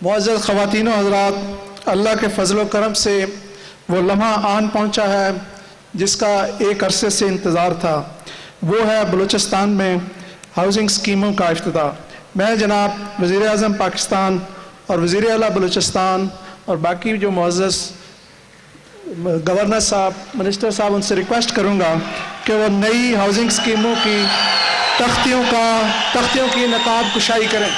मुअज़्ज़ज़ ख़वातीन व हज़रात, अल्लाह के फ़ज़ल व करम से वो लम्हा आन पहुँचा है जिसका एक अरसे से इंतज़ार था। वो है बलूचिस्तान में हाउसिंग स्कीमों का इफ्तिताह। मैं जनाब वज़ीर आज़म पाकिस्तान और वज़ीर आला बलूचिस्तान और बाकी जो मुअज़्ज़ज़ गवर्नर साहब, मिनिस्टर साहब, उनसे रिक्वेस्ट करूँगा कि वो नई हाउसिंग स्कीमों की तख्तियों की नकाब कुशाई करें।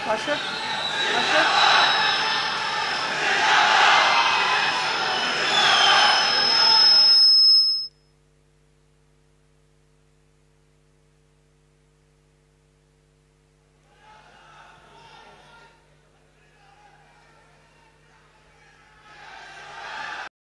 Aşık.